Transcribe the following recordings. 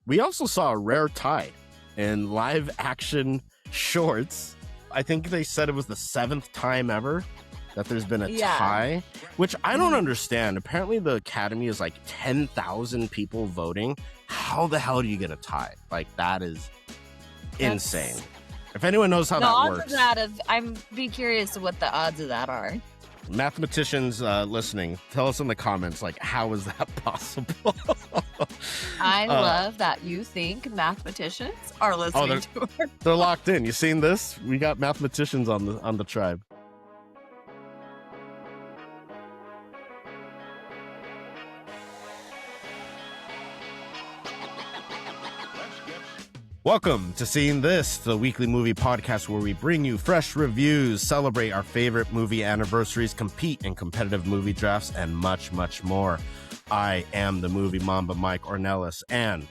We also saw a rare tie in live action shorts. I think they said it was the 7th time ever that there's been a tie, which I don't understand. Apparently the Academy is like 10,000 people voting. How the hell do you get a tie? Like, that is insane. If anyone knows how that works. I'm be curious what the odds of that are. Mathematicians listening, tell us in the comments, like, how is that possible? I love that you think mathematicians are listening to her. They're locked in. You seen this? We got mathematicians on the tribe. Welcome to Seeing This, the weekly movie podcast where we bring you fresh reviews, celebrate our favorite movie anniversaries, compete in competitive movie drafts, and much, much more. I am the movie Mamba Mike Ornelas, and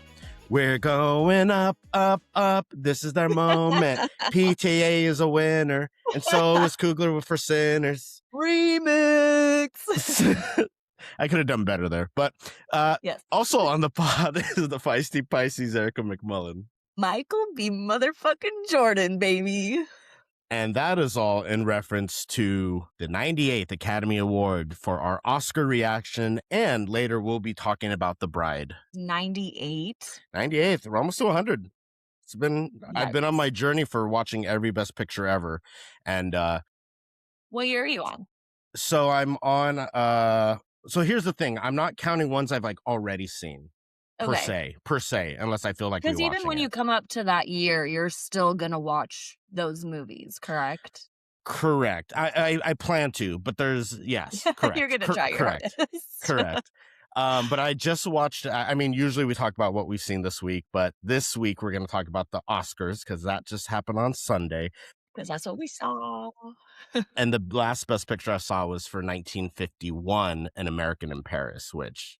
we're going up, up, up. This is their moment. PTA is a winner, and so is Coogler for Sinners. Remix! I could have done better there. But yes. Also on the pod is the feisty Pisces, Erica McMullen. Michael B. motherfucking Jordan, baby. And that is all in reference to the 98th Academy Award for our Oscar reaction. And later we'll be talking about The Bride. 98? 98th. We're almost to 100. It's been, I've been on my journey for watching every Best Picture ever. And what year are you on? So I'm on, so here's the thing. I'm not counting ones I've like already seen. Per se, unless I feel like because even when you come up to that year, you're still gonna watch those movies, correct? Correct. I plan to, but there's correct. You're gonna try your hardest. Correct. But I just watched. I mean, usually we talk about what we've seen this week, but this week we're gonna talk about the Oscars because that just happened on Sunday. Because that's what we saw. And the last Best Picture I saw was for 1951, An American in Paris, which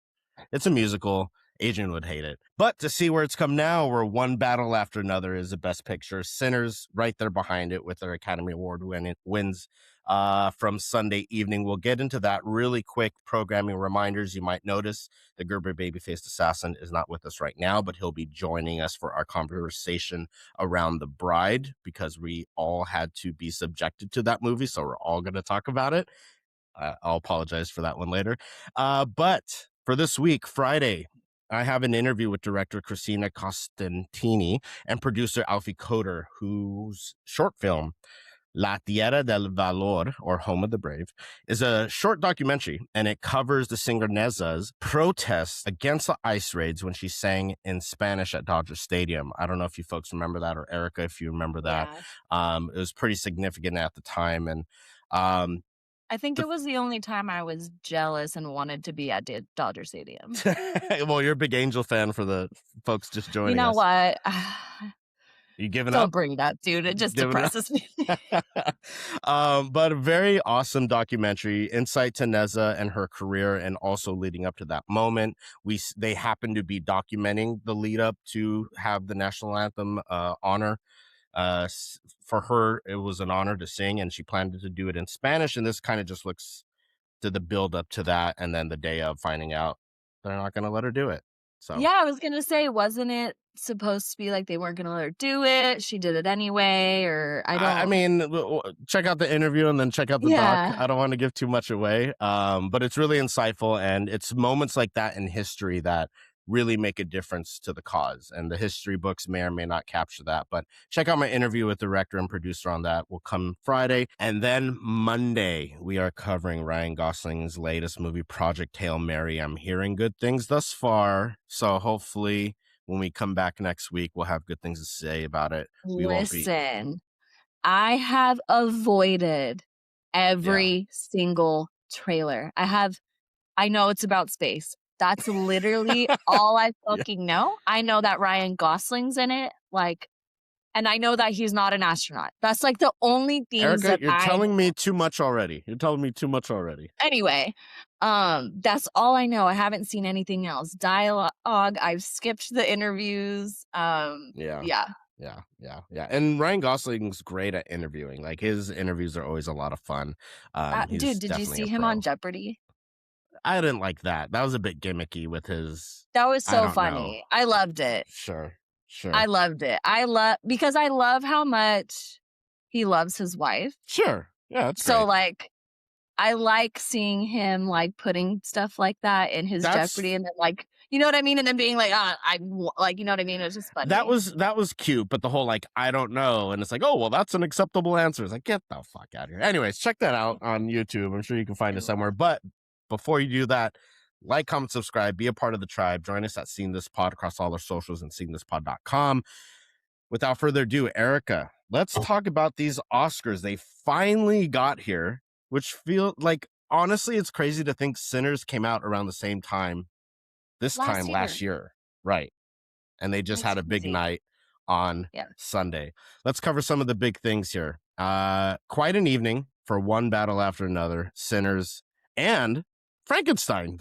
it's a musical. Adrian would hate it. But to see where it's come now, where one battle after another is the Best Picture. Sinners right there behind it with their Academy Award wins from Sunday evening. We'll get into that really quick programming reminders. You might notice the Gerber Babyfaced Assassin is not with us right now, but he'll be joining us for our conversation around The Bride because we all had to be subjected to that movie. So we're all going to talk about it. I'll apologize for that one later. But for this week, Friday, I have an interview with director Cristina Costantini and producer Alfie Coder, whose short film, La Tierra del Valor, or Home of the Brave, is a short documentary, and it covers the singer Neza's protests against the ICE raids when she sang in Spanish at Dodger Stadium. I don't know if you folks remember that, or Erica, if you remember that. Yeah. It was pretty significant at the time, and I think it was the only time I was jealous and wanted to be at Dodger Stadium. Well, you're a big Angel fan for the folks just joining us. You know what? You giving up? Don't bring that, dude. It just depresses me. But a very awesome documentary, insight to Neza and her career, and also leading up to that moment. They happen to be documenting the lead up to have the national anthem honor. For her, it was an honor to sing, and she planned to do it in Spanish. And this kind of just looks to the build up to that, and then the day of finding out they're not going to let her do it. So yeah, I was gonna say, wasn't it supposed to be like they weren't gonna let her do it? She did it anyway, or I don't. I mean, check out the interview and then check out the doc. I don't want to give too much away, but it's really insightful, and it's moments like that in history that really make a difference to the cause, and the history books may or may not capture that. But check out my interview with the director and producer on that. Will come Friday, and then Monday we are covering Ryan Gosling's latest movie, Project Hail Mary. I'm hearing good things thus far, so hopefully when we come back next week we'll have good things to say about it. Listen, I have avoided every single trailer. I know it's about space. That's literally all I fucking know. I know that Ryan Gosling's in it, and I know that he's not an astronaut. That's like the only thing. Erica, you're telling me too much already. Anyway, that's all I know. I haven't seen anything else. Dialogue. I've skipped the interviews. Yeah. And Ryan Gosling's great at interviewing. Like, his interviews are always a lot of fun. Dude, did you see him on Jeopardy? I didn't like that. That was a bit gimmicky with his. That was I so don't know. funny. I loved it. Sure. I loved it. Because I love how much he loves his wife. Sure. Yeah, that's So great. like, I like seeing him like putting stuff like that in his Jeopardy, and then like, you know what I mean, and then being like, like, you know what I mean. It was just funny. That was cute, but the whole like I don't know, and it's like, oh well, that's an acceptable answer. It's like, get the fuck out of here. Anyways, check that out on YouTube. I'm sure you can find it somewhere. But before you do that, like, comment, subscribe, be a part of the tribe. Join us at Seeing This Pod across all our socials and seeingthispod.com. Without further ado, Erica, let's talk about these Oscars. They finally got here, which feel like, honestly, it's crazy to think Sinners came out around the same time last year. Right. And they just had a big night on Sunday. Let's cover some of the big things here. Quite an evening for One Battle After Another, Sinners, and Frankenstein.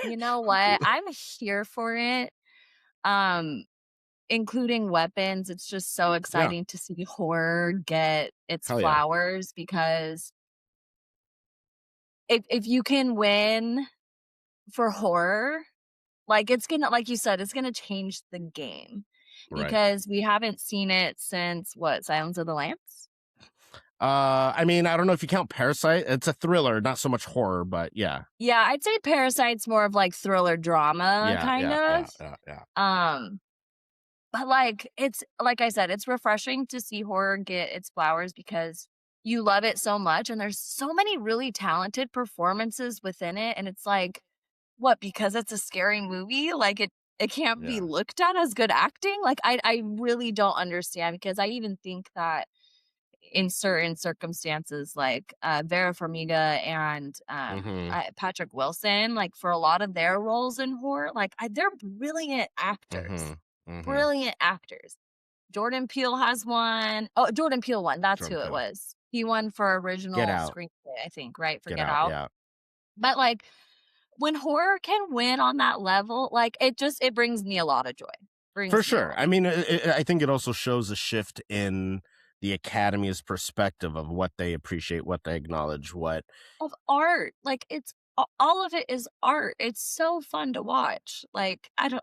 You know what? I'm here for it. Including weapons. It's just so exciting to see horror get its flowers, because if you can win for horror, like, it's gonna, like you said, it's gonna change the game, because we haven't seen it since Silence of the Lambs? I mean, I don't know if you count Parasite. It's a thriller, not so much horror, but yeah. Yeah, I'd say Parasite's more of like thriller drama kind of. Yeah. But like, it's like I said, it's refreshing to see horror get its flowers, because you love it so much, and there's so many really talented performances within it, and it's like, what, because it's a scary movie, like it can't be looked at as good acting? Like, I really don't understand, because I even think that in certain circumstances, like Vera Farmiga and Patrick Wilson, like for a lot of their roles in horror, like they're brilliant actors. Brilliant actors. Jordan Peele has one. Oh, Jordan Peele won. That's who it was. He won for original screenplay, I think, right? For Get Out. Yeah. But like, when horror can win on that level, like it brings me a lot of joy. For sure. I mean, I think it also shows a shift in the Academy's perspective of what they appreciate, what they acknowledge, of art. Like, it's all of it is art. It's so fun to watch. Like, I don't.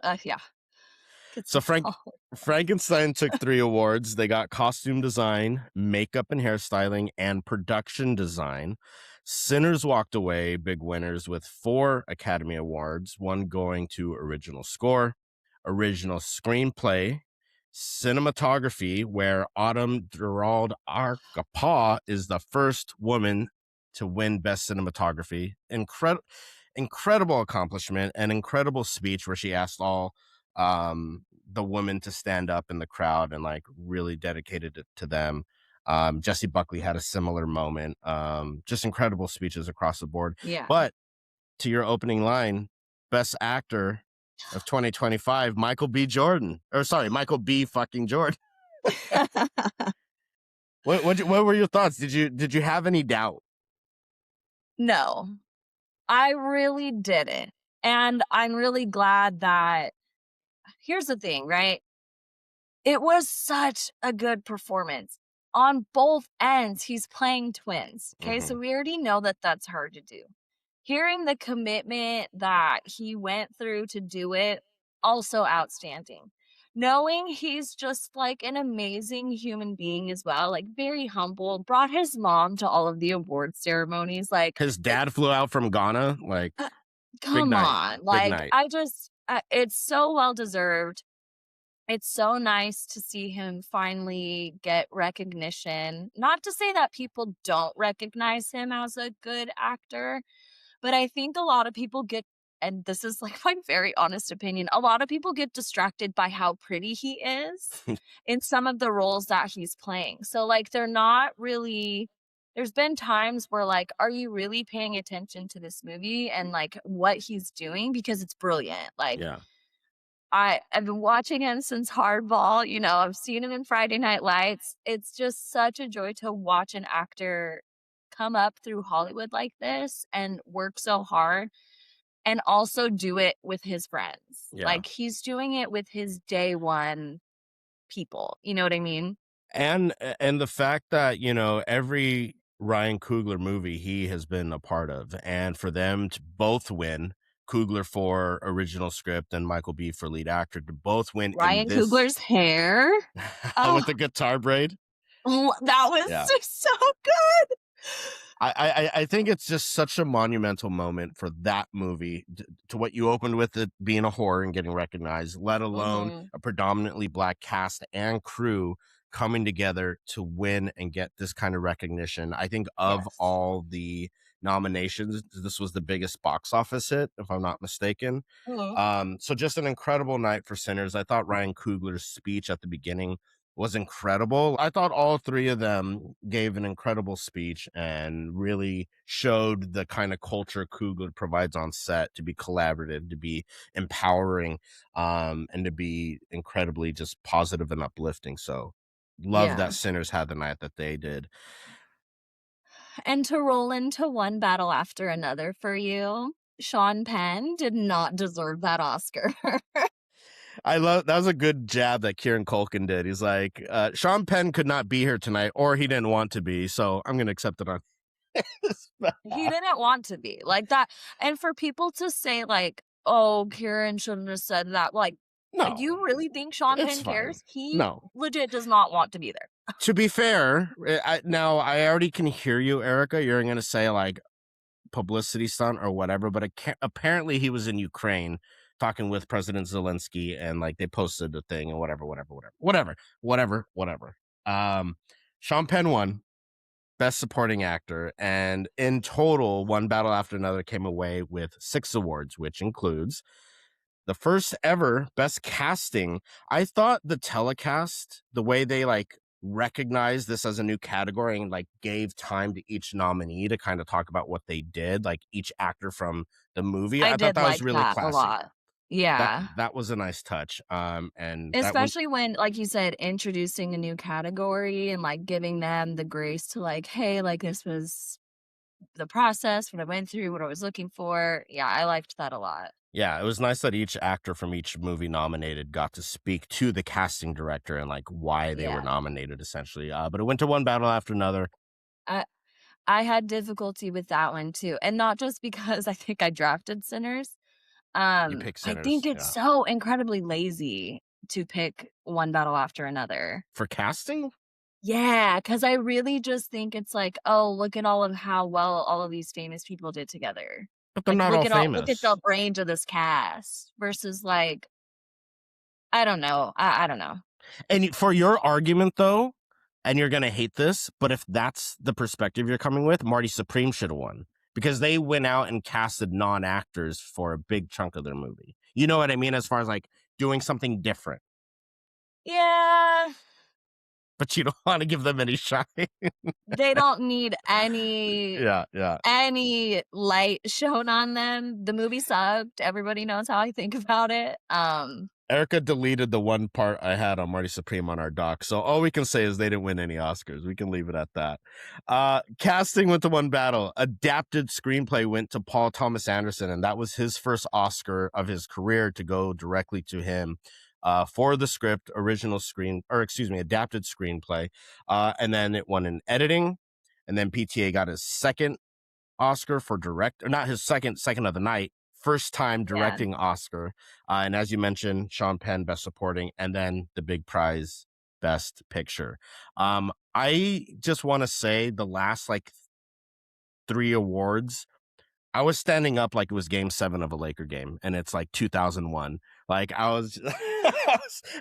So Frankenstein took 3 awards. They got costume design, makeup and hairstyling, and production design. Sinners walked away big winners with 4 Academy Awards, 1 going to original score, original screenplay, cinematography, where Autumn Gerald Arkapaw is the first woman to win Best Cinematography. Incredible accomplishment, an incredible speech where she asked all the women to stand up in the crowd and like really dedicated it to them. Jessie Buckley had a similar moment. Just incredible speeches across the board. Yeah. But to your opening line, Best Actor of 2025, Michael B. fucking Jordan. What were your thoughts? Did you have any doubt? No, I really didn't. And I'm really glad that, here's the thing, right? It was such a good performance. On both ends, he's playing twins. Okay, so we already know that that's hard to do. Hearing the commitment that he went through to do it, also outstanding. Knowing he's just like an amazing human being as well, like very humble, brought his mom to all of the award ceremonies. Like, his dad flew out from Ghana. Like, come on. Like, it's so well deserved. It's so nice to see him finally get recognition. Not to say that people don't recognize him as a good actor, but I think a lot of people get, and this is like my very honest opinion, a lot of people get distracted by how pretty he is in some of the roles that he's playing. So like, they're not really, there's been times where like, are you really paying attention to this movie and like what he's doing? Because it's brilliant. Like, I've been watching him since Hardball. You know, I've seen him in Friday Night Lights. It's just such a joy to watch an actor come up through Hollywood like this and work so hard, and also do it with his friends. Like, he's doing it with his day one people. You know what I mean? And the fact that, you know, every Ryan Coogler movie he has been a part of. And for them to both win, Coogler for original script and Michael B for lead actor, to both win in Ryan this Coogler's hair. with Oh, the guitar braid. that was Yeah. so good. I think it's just such a monumental moment for that movie to what you opened with, it being a horror and getting recognized, let alone a predominantly Black cast and crew coming together to win and get this kind of recognition. I think of Yes. all the nominations, this was the biggest box office hit, if I'm not mistaken. So just an incredible night for Sinners. I thought Ryan Coogler's speech at the beginning was incredible. I thought all three of them gave an incredible speech and really showed the kind of culture Coogler provides on set, to be collaborative, to be empowering, and to be incredibly just positive and uplifting. So love that Sinners had the night that they did. And to roll into one battle after another for you, Sean Penn did not deserve that Oscar. I love that was a good jab that Kieran Culkin did. He's like, Sean Penn could not be here tonight, or he didn't want to be, so I'm gonna accept it on He didn't want to be like that. And for people to say like, oh, Kieran shouldn't have said that, like, no, you really think Sean it's Penn fine. cares? He No. legit does not want to be there. To be fair, now I already can hear you, Erica. You're going to say like publicity stunt or whatever, but apparently he was in Ukraine talking with President Zelensky, and like they posted the thing and whatever. Sean Penn won Best Supporting Actor, and in total, One Battle After Another came away with 6 awards, which includes the first ever Best Casting. I thought the telecast, the way they like recognized this as a new category and like gave time to each nominee to kind of talk about what they did, like each actor from the movie. I thought that was really classy. A lot. Yeah. That was a nice touch. And especially when, like you said, introducing a new category and like giving them the grace to like, hey, like this was the process, what I went through, what I was looking for. Yeah, I liked that a lot. Yeah, it was nice that each actor from each movie nominated got to speak to the casting director and like why they were nominated, essentially. But it went to One Battle After Another. I had difficulty with that one too, and not just because I think I drafted Sinners. You pick Sinners, I think it's so incredibly lazy to pick One Battle After Another for casting. Yeah, because I really just think it's like, oh, look at all of how well all of these famous people did together. But they're like, not all famous. Look at the range of this cast versus like, I don't know. I don't know. And for your argument, though, and you're going to hate this, but if that's the perspective you're coming with, Marty Supreme should have won, because they went out and casted non-actors for a big chunk of their movie. You know what I mean? As far as like doing something different. Yeah. But you don't want to give them any shine. They don't need any any light shown on them. The movie sucked. Everybody knows how I think about it. Erica deleted the one part I had on Marty Supreme on our doc, so all we can say is they didn't win any Oscars. We can leave it at that. Casting went to One Battle. Adapted screenplay went to Paul Thomas Anderson, and that was his first Oscar of his career to go directly to him. For the script, adapted screenplay. And then it won in editing. And then PTA got his second Oscar for not his second of the night, first time directing Oscar. And as you mentioned, Sean Penn, Best Supporting, and then the big prize, Best Picture. I just want to say the last like 3 awards, I was standing up like it was Game 7 of a Laker game, and it's like 2001. Like I was,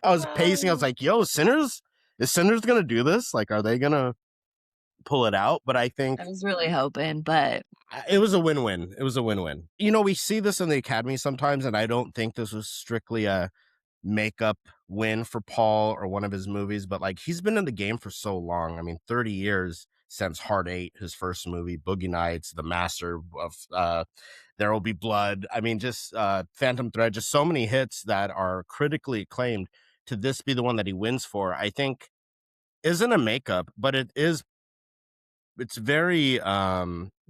I was pacing. I was like, "Yo, Sinners, is Sinners gonna do this? Like, are they gonna pull it out?" But I think I was really hoping, but it was a win-win. It was a win-win. You know, we see this in the Academy sometimes, and I don't think this was strictly a makeup win for Paul or one of his movies, but like he's been in the game for so long. I mean, 30 years since Hard 8, his first movie, Boogie Nights, The Master of There Will Be Blood. I mean, just Phantom Thread, just so many hits that are critically acclaimed. To this be the one that he wins for, I think isn't a makeup, but it's very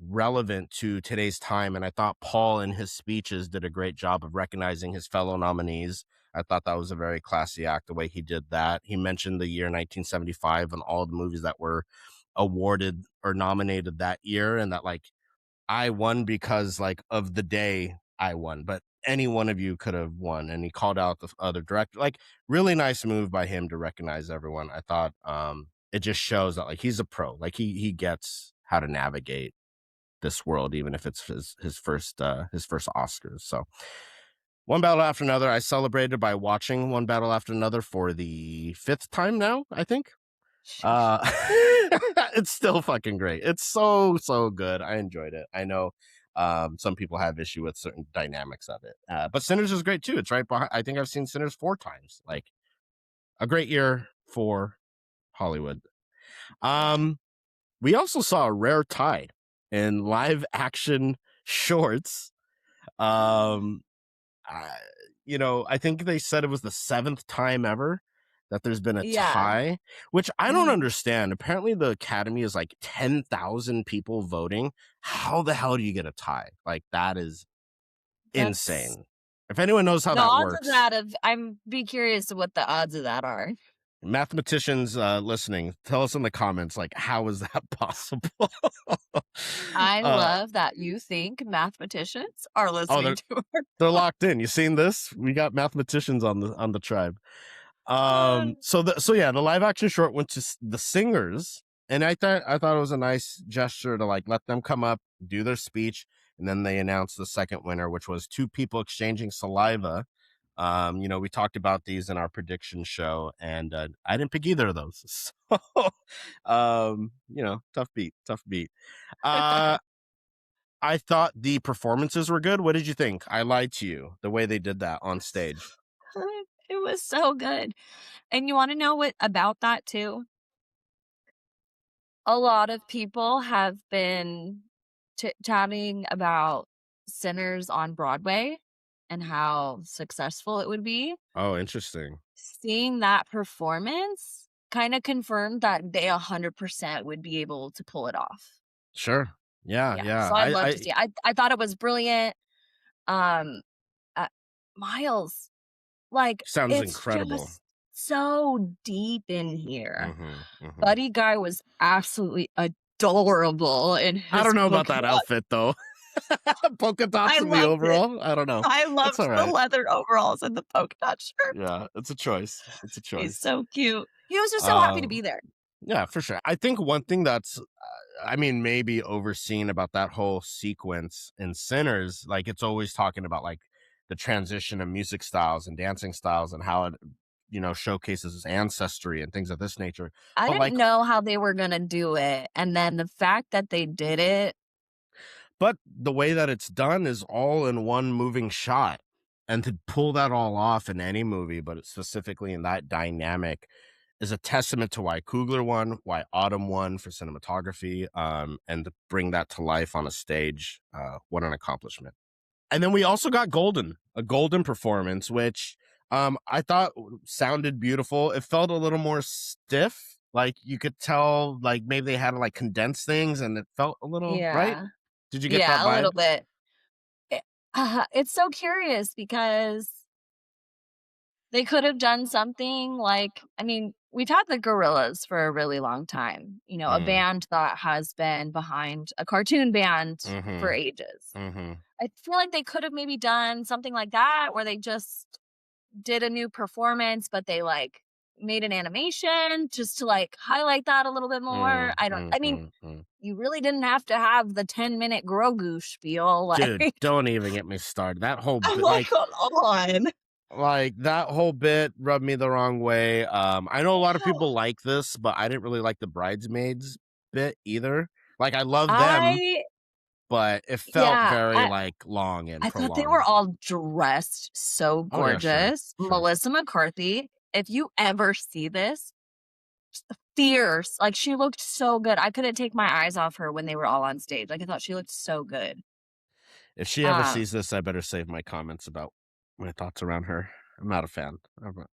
relevant to today's time. And I thought Paul in his speeches did a great job of recognizing his fellow nominees. I thought that was a very classy act, the way he did that. He mentioned the year 1975 and all the movies that were awarded or nominated that year, and that like I won because like of the day I won, but any one of you could have won. And he called out the other director. Like, really nice move by him to recognize everyone. I thought it just shows that like he's a pro. Like he gets how to navigate this world, even if it's his first Oscars. So One Battle After Another, I celebrated by watching One Battle After Another for the 5th time now, I think. It's still fucking great. It's so good. I enjoyed it. I know some people have issue with certain dynamics of it, but Sinners is great too. It's right behind. I think I've seen Sinners 4 times. Like, a great year for Hollywood. We also saw a rare tie in live action shorts. I think they said it was the 7th time ever that there's been a tie, which I don't understand. Apparently the Academy is like 10,000 people voting. How the hell do you get a tie? Like, that is insane. If anyone knows how that works. I'm be curious what the odds of that are. Mathematicians listening, tell us in the comments, like, how is that possible? I love that you think mathematicians are listening to her. They're locked in. You seen this? We got mathematicians on the tribe. So the live action short went to the singers, and I thought it was a nice gesture to like let them come up, do their speech, and then they announced the second winner, which was 2 people exchanging saliva. We talked about these in our prediction show, and I didn't pick either of those. So, tough beat. I thought the performances were good. What did you think? I lied to you, the way they did that on stage. It was so good. And you want to know what about that too? A lot of people have been chatting about Sinners on Broadway and how successful it would be. Oh, interesting. Seeing that performance kind of confirmed that they 100% would be able to pull it off. Sure. Yeah. So I'd love to see it. I thought it was brilliant. Miles, like, sounds it's incredible. just so deep in here. Mm-hmm. Buddy Guy was absolutely adorable in his I don't know about that outfit though. Polka dots in the overall. I don't know. I loved the leather overalls and the polka dot shirt. Yeah, it's a choice. He's so cute. He was just so happy to be there. Yeah, for sure. I think one thing that's maybe overseen about that whole sequence in Sinners, like, it's always talking about like the transition of music styles and dancing styles and how it showcases his ancestry and things of this nature. I didn't know how they were gonna do it, and then the fact that they did it. But the way that it's done is all in one moving shot, and to pull that all off in any movie, but specifically in that dynamic, is a testament to why Coogler won, why Autumn won for cinematography, and to bring that to life on a stage. What an accomplishment. And then we also got a golden performance, which I thought sounded beautiful. It felt a little more stiff. Like, you could tell, like, maybe they had to like condense things, and it felt a little, right? Did you get that vibe? A little bit. It's so curious because they could have done something like, we've had the Gorillas for a really long time. A band that has been behind a cartoon band for ages. I feel like they could have maybe done something like that, where they just did a new performance, but they like made an animation just to like highlight that a little bit more. You really didn't have to have the 10-minute Grogu spiel. Like, dude, don't even get me started. That whole bit, come on. Like, that whole bit rubbed me the wrong way. I know a lot of people like this, but I didn't really like the bridesmaids bit either. Like, I love them, but it felt very like long and prolonged. I thought they were all dressed so gorgeous. Oh, yeah, sure. Melissa McCarthy, if you ever see this, fierce. Like, she looked so good. I couldn't take my eyes off her when they were all on stage. Like, I thought she looked so good. If she ever sees this, I better save my comments about my thoughts around her. I'm not a fan.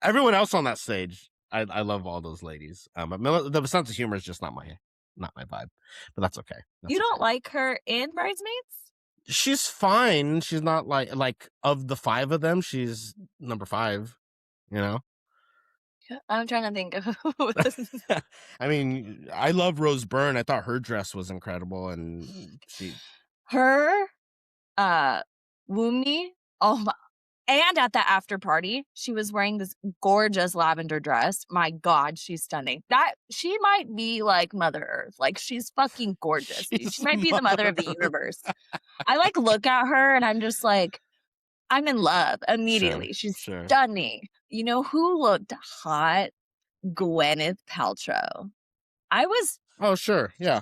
Everyone else on that stage, I love all those ladies. But the sense of humor is just not my vibe. But that's okay. You don't like her in Bridesmaids? She's fine. She's not like of the 5 of them, she's number 5. I'm trying to think of who this. I mean, I love Rose Byrne. I thought her dress was incredible, and she. Her, Woomy. Oh my! And at the after party, she was wearing this gorgeous lavender dress. My God, she's stunning. That she might be like Mother Earth. Like she's fucking gorgeous, dude. She She's might be the mother of the mother. universe. I like look at her and I'm just like, I'm in love Sure, immediately. She's sure. stunning. You know who looked hot? Gwyneth Paltrow. Oh, sure, yeah.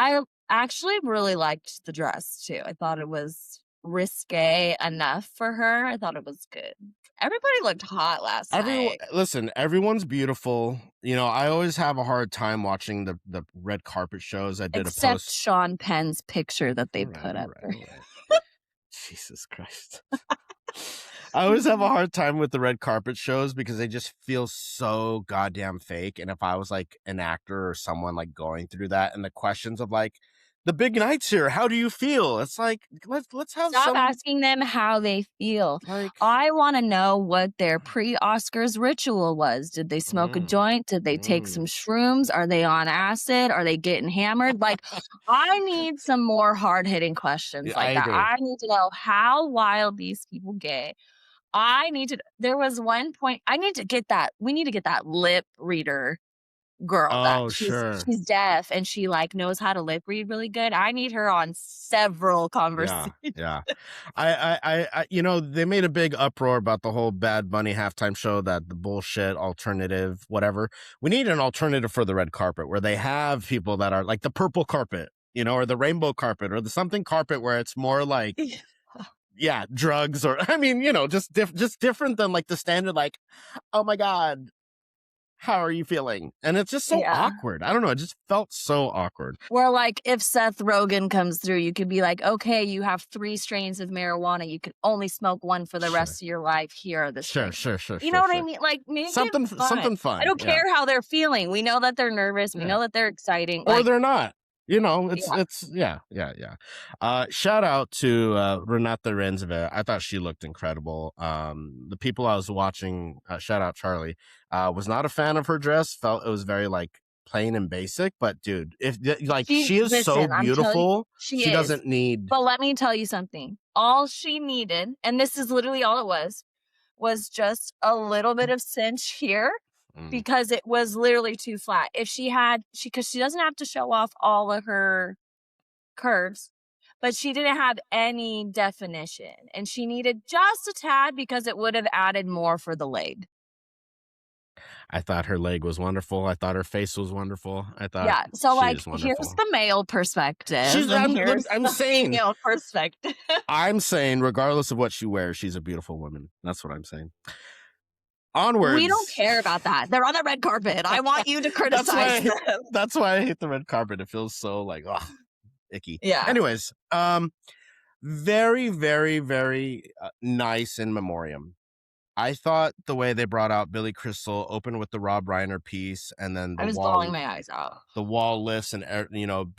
I actually really liked the dress too. I thought it was risque enough for her. I thought it was good. Everybody looked hot last night. Listen, everyone's beautiful. You know, I always have a hard time watching the red carpet shows. I did Except a post. Sean Penn's picture that they All right, put all up right, there. all right. Jesus Christ. I always have a hard time with the red carpet shows because they just feel so goddamn fake. And if I was like an actor or someone like going through that, and the questions of like, the big night's here, how do you feel? It's like, let's have Stop some asking them how they feel. like. I want to know what their pre-Oscars ritual was. Did they smoke a joint? Did they take some shrooms? Are they on acid? Are they getting hammered? Like, I need some more hard-hitting questions like I that. agree. I need to know how wild these people get. There was one point, we need to get that lip reader girl that Oh, sure. she's deaf and she like knows how to lip read really good. I need her on several conversations. Yeah. I you know, they made a big uproar about the whole Bad Bunny halftime show, that the bullshit alternative, whatever. We need an alternative for the red carpet where they have people that are like the purple carpet, you know, or the rainbow carpet or the something carpet where it's more like, yeah, drugs, or I mean, you know, just different than like the standard, like, oh my God, how are you feeling? And it's just so awkward. I don't know. It just felt so awkward. Where like if Seth Rogen comes through, you could be like, okay, you have 3 strains of marijuana. You could only smoke one for the rest of your life. Here are the strains. Sure. You know what I mean? Like make Something it fun. I don't care how they're feeling. We know that they're nervous. We know that they're exciting. Or like, they're not. You know, it's yeah. Shout out to Renata Renzever. I thought she looked incredible. The people I was watching, shout out Charlie, was not a fan of her dress. Felt it was very like plain and basic. But dude, if like she is so beautiful, she doesn't need. But let me tell you something. All she needed, and this is literally all it was just a little bit of cinch here. Because it was literally too flat. If because she doesn't have to show off all of her curves, but she didn't have any definition. And she needed just a tad because it would have added more for the leg. I thought her leg was wonderful. I thought her face was wonderful. I thought, yeah. So like, here's the male perspective. I'm saying, female perspective. I'm saying, regardless of what she wears, she's a beautiful woman. That's what I'm saying. Onwards. We don't care about that. They're on the red carpet. I want you to criticize them. That's why I hate the red carpet. It feels so like, icky. Yeah. Anyways, very, very, very nice in memoriam. I thought the way they brought out Billy Crystal, opened with the Rob Reiner piece, and then I was bawling my eyes out. The wall lifts, and you know,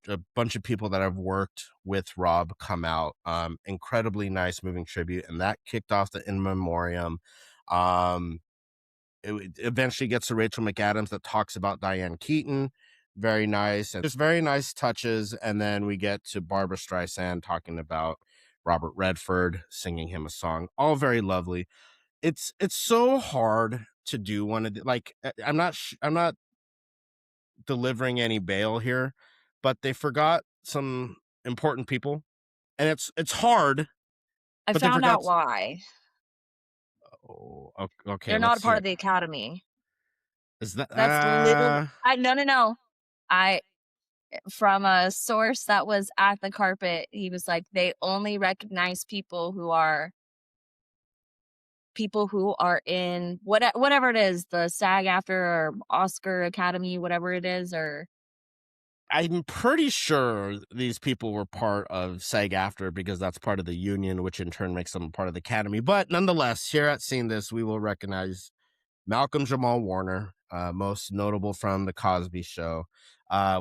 a bunch of people that have worked with Rob come out. Incredibly nice moving tribute, and that kicked off the in memoriam. It eventually gets to Rachel McAdams that talks about Diane Keaton. Very nice. And just very nice touches. And then we get to Barbra Streisand talking about Robert Redford, singing him a song. All very lovely. It's so hard to do one of the, like, I'm not delivering any bail here, but they forgot some important people. And it's hard. I found out why. Oh, okay. They're not a part of the Academy. Is that that's literally? No. From a source that was at the carpet, he was like, they only recognize people who are in whatever it is, the SAG-AFTRA or Oscar Academy, whatever it is, or. I'm pretty sure these people were part of SAG-AFTRA because that's part of the union, which in turn makes them part of the Academy. But nonetheless, here at Seeing This, we will recognize Malcolm Jamal Warner, most notable from The Cosby Show.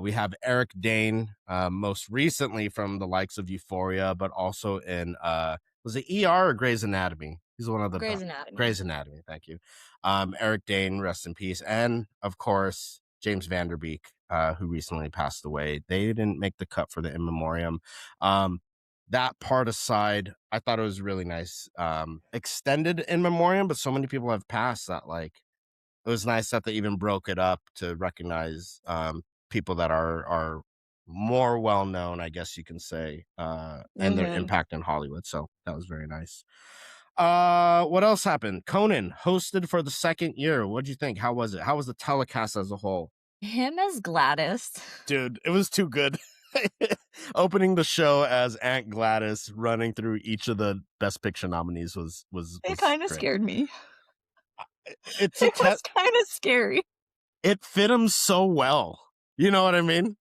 We have Eric Dane, most recently from the likes of Euphoria, but also in, was it ER or Grey's Anatomy? He's one of the Grey's best. Anatomy. Grey's Anatomy. Thank you. Eric Dane, rest in peace, and of course James Van Der Beek, who recently passed away. They didn't make the cut for the in memoriam. That part aside, I thought it was really nice. Extended in memoriam, but so many people have passed that like it was nice that they even broke it up to recognize people that are more well known, I guess you can say, and their impact in Hollywood. So that was very nice. What else happened? Conan hosted for the second year. What'd you think? How was it? How was the telecast as a whole? Him as Gladys. Dude, it was too good. Opening the show as Aunt Gladys running through each of the Best Picture nominees was It kind of scared me. It's it was kind of scary. It fit him so well. You know what I mean?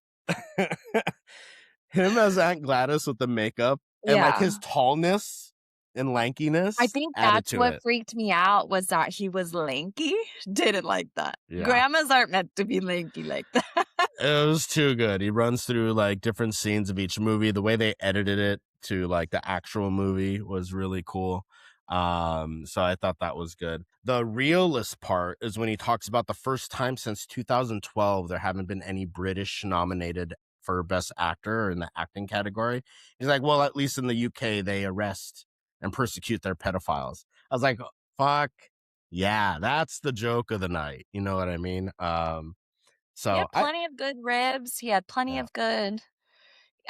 Him as Aunt Gladys with the makeup and like his tallness and lankiness. I think that's what freaked me out was that he was lanky. Didn't like that. Yeah. Grandmas aren't meant to be lanky like that. It was too good. He runs through like different scenes of each movie. The way they edited it to like the actual movie was really cool. So I thought that was good. The realist part is when he talks about the first time since 2012 there haven't been any British nominated for Best Actor in the acting category. He's like, well, at least in the UK they arrest and persecute their pedophiles. I was like, fuck yeah, that's the joke of the night. You know what I mean? So he had plenty of good ribs. He had plenty of good.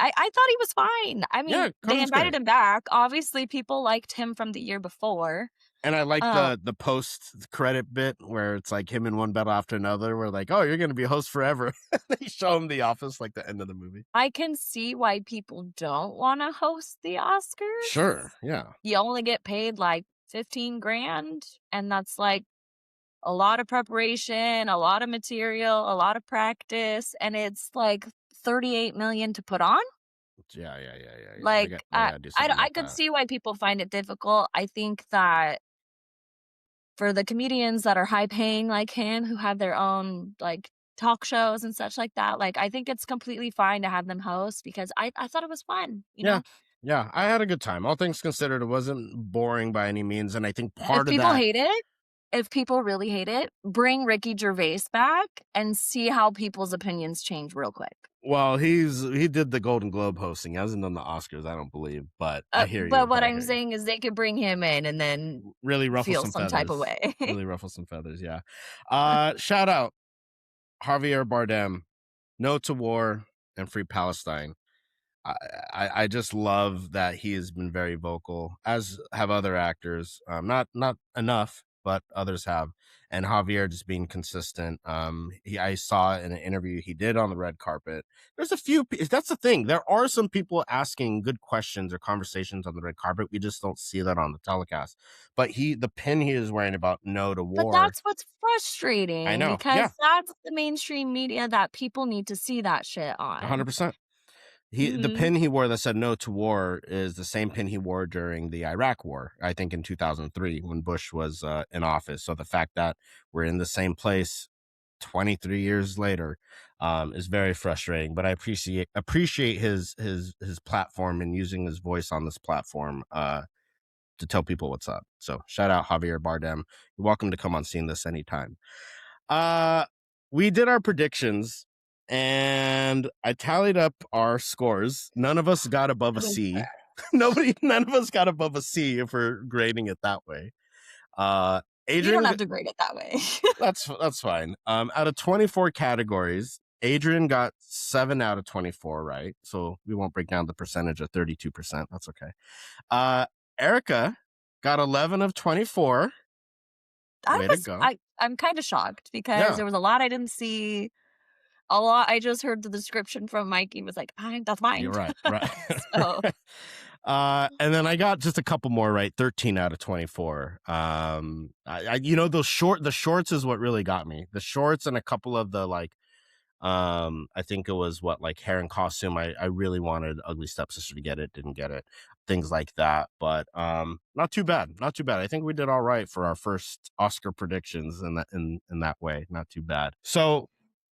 I thought he was fine. I mean, they invited him back. Obviously, people liked him from the year before. And I like the post-credit bit where it's like him in one battle after another. We're like, oh, you're going to be a host forever. They show him The Office like the end of the movie. I can see why people don't want to host the Oscars. Sure, yeah. You only get paid like $15,000, and that's like a lot of preparation, a lot of material, a lot of practice, and it's like $38 million to put on. Yeah. Like, I could see why people find it difficult. I think that for the comedians that are high paying like him, who have their own like talk shows and such like that, like I think it's completely fine to have them host because I thought it was fun. You know? Yeah, I had a good time. All things considered, it wasn't boring by any means, and I think part of that. If people hate it, if people really hate it, bring Ricky Gervais back and see how people's opinions change real quick. Well, he did the Golden Globe hosting. He hasn't done the Oscars, I don't believe, but I hear you. But what I'm saying is they could bring him in and then really ruffle feel some some feathers. type of way. Really ruffle some feathers, yeah. Shout out Javier Bardem, No to War and Free Palestine. I just love that he has been very vocal, as have other actors. Not enough, but others have. And Javier just being consistent. I saw in an interview he did on the red carpet. There's a few. That's the thing. There are some people asking good questions or conversations on the red carpet. We just don't see that on the telecast. But the pin he is wearing about No to War. But that's what's frustrating. I know, because that's the mainstream media that people need to see that shit on. 100%. The pin he wore that said No to War is the same pin he wore during the Iraq War, I think in 2003 when Bush was in office. So the fact that we're in the same place 23 years later is very frustrating. But I appreciate his platform and using his voice on this platform to tell people what's up. So shout out Javier Bardem. You're welcome to come on Seeing This anytime. We did our predictions. And I tallied up our scores. None of us got above a C. None of us got above a C if we're grading it that way. Adrian, you don't have to grade it that way. That's fine. Out of 24 categories, Adrian got 7 out of 24, right? So we won't break down the percentage of 32%. That's okay. Erica got 11 of 24. Way to go. I'm kind of shocked because there was a lot I didn't see. A lot. I just heard the description from Mikey was like, that's fine. You're right. So. And then I got just a couple more right. 13 out of 24. The shorts is what really got me. The shorts and a couple of the like, I think it was hair and costume. I really wanted Ugly Stepsister to get it, didn't get it. Things like that, but not too bad. I think we did all right for our first Oscar predictions in that way. Not too bad. So.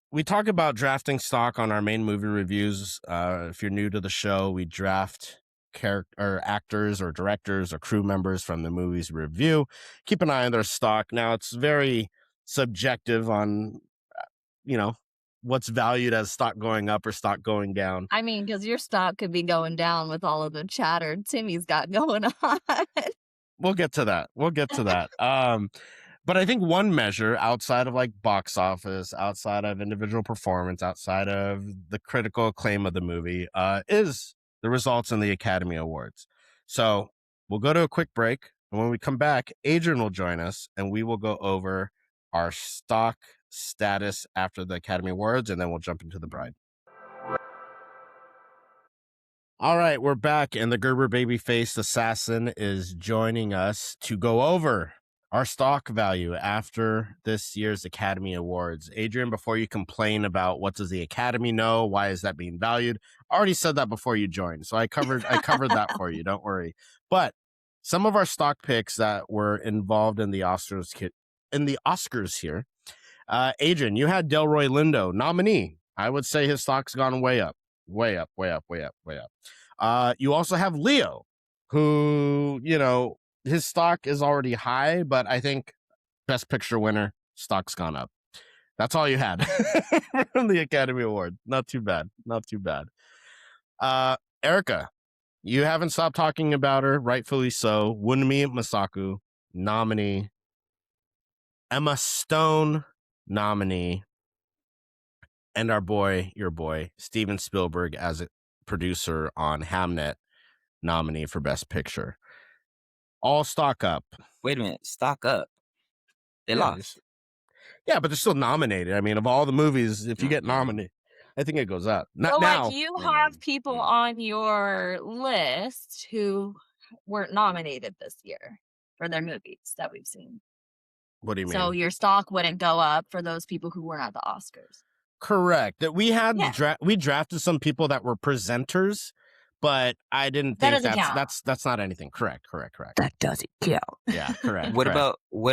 We talk about drafting stock on our main movie reviews. If you're new to the show, we draft actors or directors or crew members from the movies we review. Keep an eye on their stock. Now, it's very subjective on, what's valued as stock going up or stock going down. I mean, because your stock could be going down with all of the chatter Timmy's got going on. We'll get to that. But I think one measure outside of like box office, outside of individual performance, outside of the critical acclaim of the movie, is the results in the Academy Awards. So we'll go to a quick break. And when we come back, Adrian will join us and we will go over our stock status after the Academy Awards, and then we'll jump into The Bride. All right, we're back, and the Gerber baby-faced assassin is joining us to go over our stock value after this year's Academy Awards. Adrian, before you complain about what does the Academy know, why is that being valued, I already said that before you joined, so I covered that for you. Don't worry. But some of our stock picks that were involved in the Oscars here. Adrian, you had Delroy Lindo, nominee. I would say his stock's gone way up. Way up. You also have Leo, who, his stock is already high, but I think Best Picture winner, stock's gone up. That's all you had from the Academy Award. Not too bad. Erica, you haven't stopped talking about her, rightfully so. Wunmi Masaku, nominee. Emma Stone, nominee. And your boy, Steven Spielberg as a producer on Hamnet, nominee for Best Picture. All stock up. Wait a minute, stock up. They lost. Yeah, but they're still nominated. I mean, of all the movies, if you get nominated, I think it goes up. So, like, you have people on your list who weren't nominated this year for their movies that we've seen. What do you mean? So your stock wouldn't go up for those people who weren't at the Oscars. Correct. That we had we drafted some people that were presenters, but I didn't think that's not anything. Correct. That doesn't count. Yeah, correct. What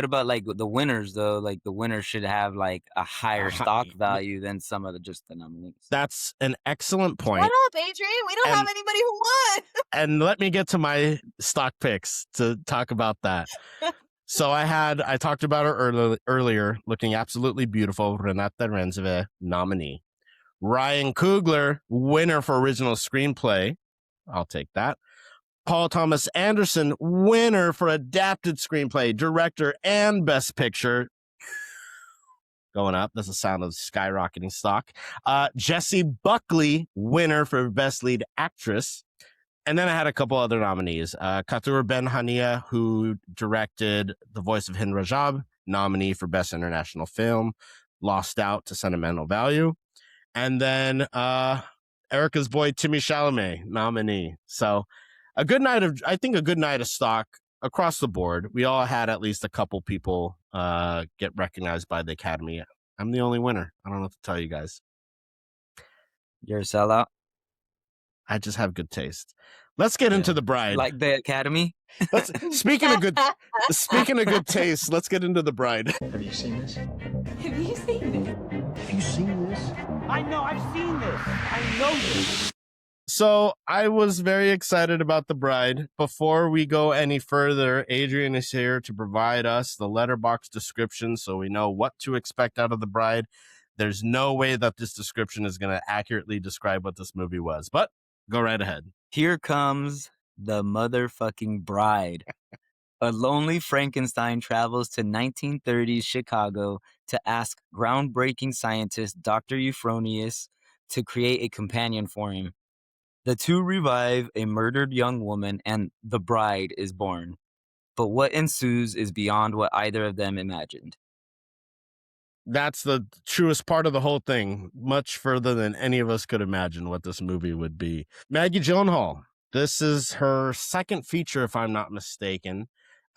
about like the winners though? Like the winners should have like a higher stock value than some of the nominees. That's an excellent point. Shut up, Adrian. We don't have anybody who won. And let me get to my stock picks to talk about that. So I talked about her earlier, looking absolutely beautiful. Renata Renzeve, nominee. Ryan Coogler, winner for original screenplay. I'll take that. Paul Thomas Anderson, winner for adapted screenplay, director, and best picture. Going up. That's the sound of skyrocketing stock. Jessie Buckley, winner for best lead actress. And then I had a couple other nominees. Katur Ben Hania, who directed The Voice of Hind Rajab, nominee for Best International Film, lost out to Sentimental Value. And then Erica's boy, Timmy Chalamet, nominee. So a good night of stock across the board. We all had at least a couple people get recognized by the Academy. I'm the only winner. I don't know what to tell you guys. You're a sellout. I just have good taste. Let's get into The Bride. Like the Academy. Speaking of good taste, let's get into The Bride. Have you seen this? Have you seen this? Have you seen this? I know, I've seen this. I know this. So I was very excited about The Bride. Before we go any further, Adrian is here to provide us the letterbox description so we know what to expect out of The Bride. There's no way that this description is going to accurately describe what this movie was, but go right ahead. Here comes the motherfucking bride. A lonely Frankenstein travels to 1930s Chicago to ask groundbreaking scientist Dr. Euphronius to create a companion for him. The two revive a murdered young woman and the bride is born. But what ensues is beyond what either of them imagined. That's the truest part of the whole thing, much further than any of us could imagine what this movie would be. Maggie Gyllenhaal, this is her second feature, if I'm not mistaken.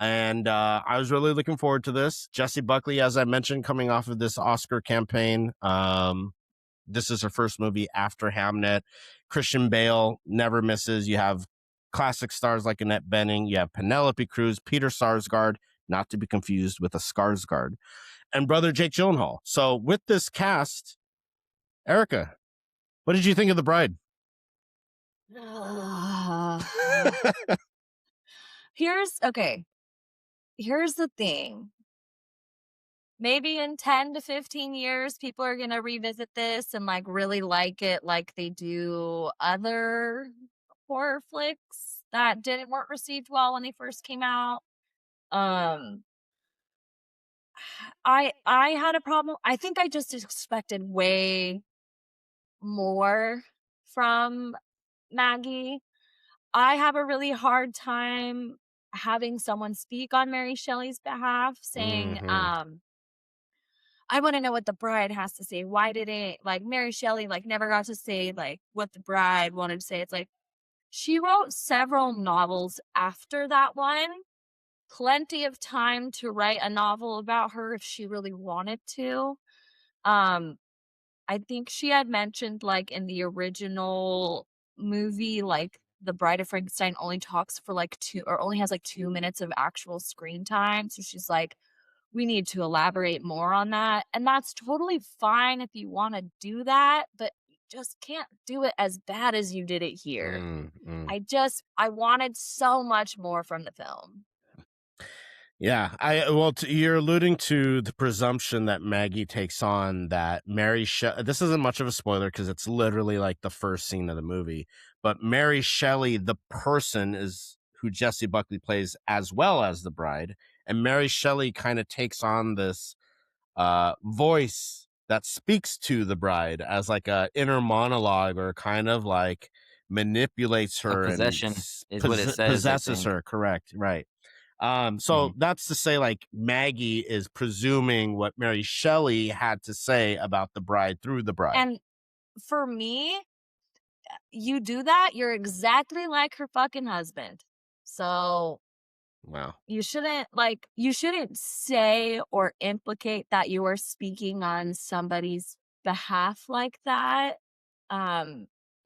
And I was really looking forward to this. Jessie Buckley, as I mentioned, coming off of this Oscar campaign. This is her first movie after Hamnet. Christian Bale never misses. You have classic stars like Annette Bening. You have Penelope Cruz, Peter Sarsgaard, not to be confused with a Skarsgård, and brother Jake Gyllenhaal. So with this cast, Erica, what did you think of The Bride? Here's the thing. Maybe in 10 to 15 years, people are going to revisit this and like really like it like they do other horror flicks that weren't received well when they first came out. I had a problem. I think I just expected way more from Maggie. I have a really hard time having someone speak on Mary Shelley's behalf saying, I want to know what the bride has to say. Why didn't like Mary Shelley like never got to say like what the bride wanted to say? It's like she wrote several novels after that one. Plenty of time to write a novel about her if she really wanted to. I think she had mentioned like in the original movie, like the Bride of Frankenstein only talks for like only has like 2 minutes of actual screen time. So she's like, we need to elaborate more on that. And that's totally fine if you want to do that, but you just can't do it as bad as you did it here. I wanted so much more from the film. Yeah, you're alluding to the presumption that Maggie takes on that Mary Shelley. This isn't much of a spoiler because it's literally like the first scene of the movie. But Mary Shelley, the person, is who Jessie Buckley plays as well as the bride, and Mary Shelley kind of takes on this voice that speaks to the bride as like a inner monologue, or kind of like manipulates her possession and is what it says. Possesses her. Correct, right. So that's to say, like, Maggie is presuming what Mary Shelley had to say about the bride through the bride. And for me, you do that, you're exactly like her fucking husband. So wow, you shouldn't say or implicate that you are speaking on somebody's behalf like that.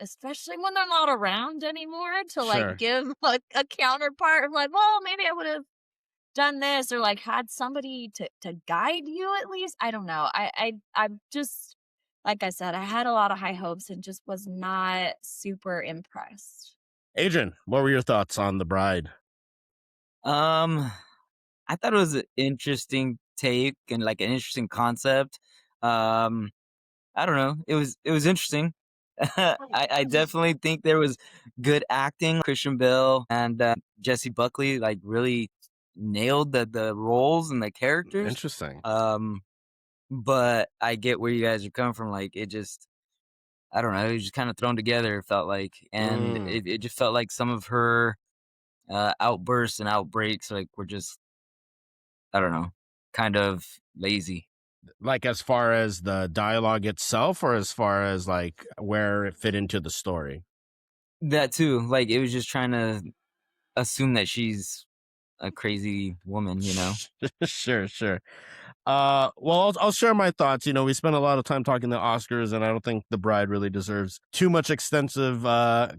Especially when they're not around anymore to like give like a counterpart of like, well, maybe I would have done this, or like had somebody to guide you at least. I don't know. I'm just, like I said, I had a lot of high hopes and just was not super impressed. Adrian, what were your thoughts on The Bride? I thought it was an interesting take and like an interesting concept. I don't know. It was interesting. I definitely think there was good acting. Christian Bale and Jessie Buckley like really nailed the roles and the characters. Interesting. But I get where you guys are coming from. Like it just, I don't know. It was just kind of thrown together. It felt like, and it just felt like some of her outbursts and outbreaks like were just, I don't know, kind of lazy. Like as far as the dialogue itself, or as far as like where it fit into the story? That too. Like it was just trying to assume that she's a crazy woman, you know? Sure. Well, I'll share my thoughts. You know, we spent a lot of time talking the Oscars, and I don't think The Bride really deserves too much extensive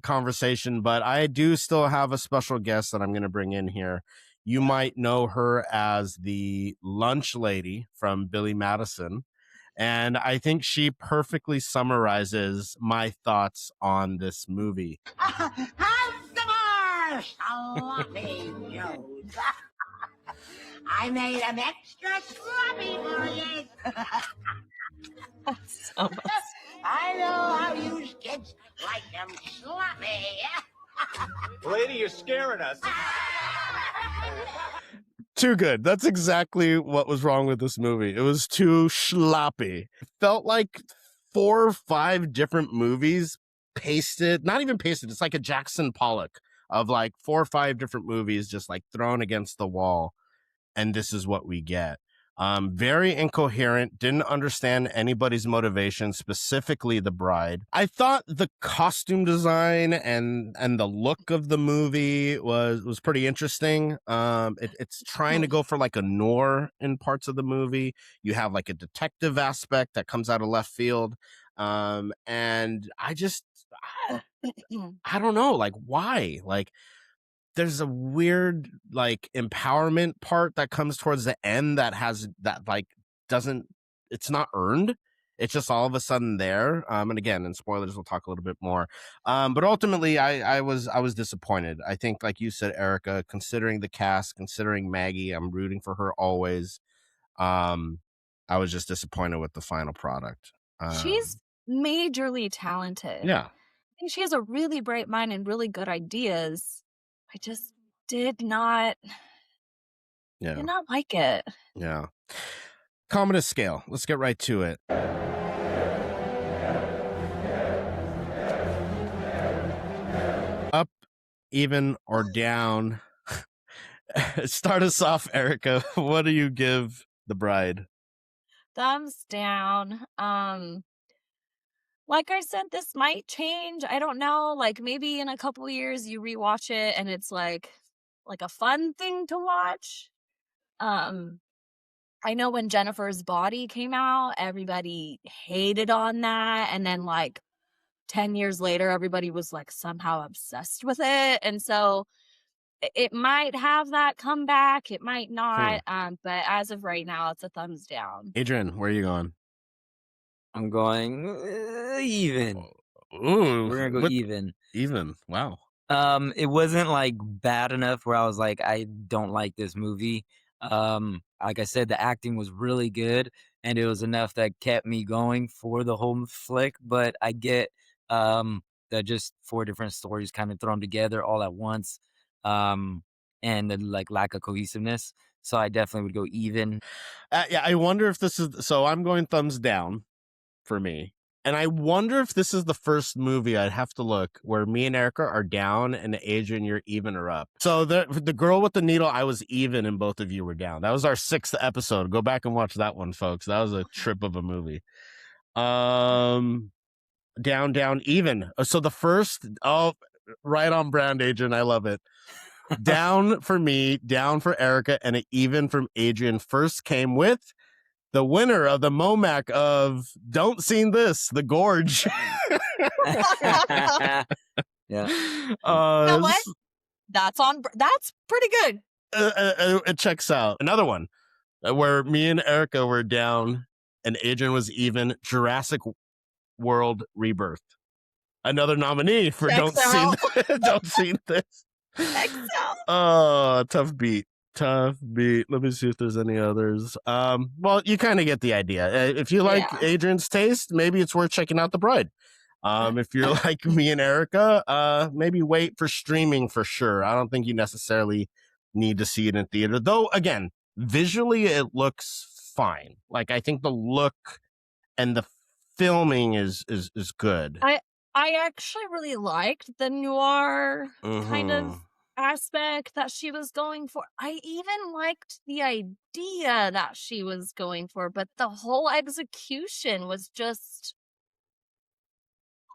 conversation, but I do still have a special guest that I'm going to bring in here. You might know her as the lunch lady from Billy Madison, and I think she perfectly summarizes my thoughts on this movie. How's the bar, sloppy Joes? I made them extra sloppy for you. I know how you kids like them sloppy. Lady, you're scaring us. Too good. That's exactly what was wrong with this movie. It was too sloppy. It felt like 4 or 5 different movies pasted, not even pasted. It's like a Jackson Pollock of like 4 or 5 different movies just like thrown against the wall. And this is what we get. Very incoherent, didn't understand anybody's motivation, specifically the bride. I thought the costume design and the look of the movie was pretty interesting. It's trying to go for like a noir in parts of the movie. You have like a detective aspect that comes out of left field. And I don't know, like why? Like there's a weird like empowerment part that comes towards the end that like doesn't, it's not earned. It's just all of a sudden there. And again, in spoilers, we'll talk a little bit more. But ultimately, I was disappointed. I think, like you said, Erica, considering the cast, considering Maggie, I'm rooting for her always. I was just disappointed with the final product. She's majorly talented. Yeah. I think she has a really bright mind and really good ideas. I just did not like it. Yeah. Commodus Scale. Let's get right to it. Up, even, or down? Start us off, Erica. What do you give The Bride? Thumbs down. Like I said, this might change. I don't know. Like maybe in a couple years you rewatch it and it's like a fun thing to watch. I know when Jennifer's Body came out, everybody hated on that, and then like 10 years later, everybody was like somehow obsessed with it, and so it might have that comeback. It might not. But as of right now, it's a thumbs down. Adrian, where are you going? I'm going even. Ooh, We're gonna go even. Even. Wow. It wasn't like bad enough where I was like, I don't like this movie. Like I said, the acting was really good, and it was enough that kept me going for the whole flick. But I get that just 4 different stories kind of thrown together all at once, and the like lack of cohesiveness. So I definitely would go even. Yeah, I wonder if this is. So I'm going thumbs down for me. And I wonder if this is the first movie, I'd have to look, where me and Erica are down and Adrian, you're even or up. So the girl with the needle, I was even and both of you were down. That was our 6th episode. Go back and watch that one, folks. That was a trip of a movie. Down, even. So the first, right on brand, Adrian. I love it. Down for me, down for Erica, and an even from Adrian. First came with the winner of the MOMAC of Don't Seen This, The Gorge. Yeah. You know what? That's pretty good. It checks out. Another one where me and Erica were down and Adrian was even. Jurassic World Rebirth. Another nominee for Don't Seen This. Oh, tough beat. Let me see if there's any others. Well, you kind of get the idea. If you like Adrian's taste, maybe it's worth checking out The Bride. If you're like me and Erica, maybe wait for streaming for sure. I don't think you necessarily need to see it in theater, though. Again, visually it looks fine. Like I think the look and the filming is good. I actually really liked the noir kind of aspect that she was going for. I even liked the idea that she was going for, but the whole execution was just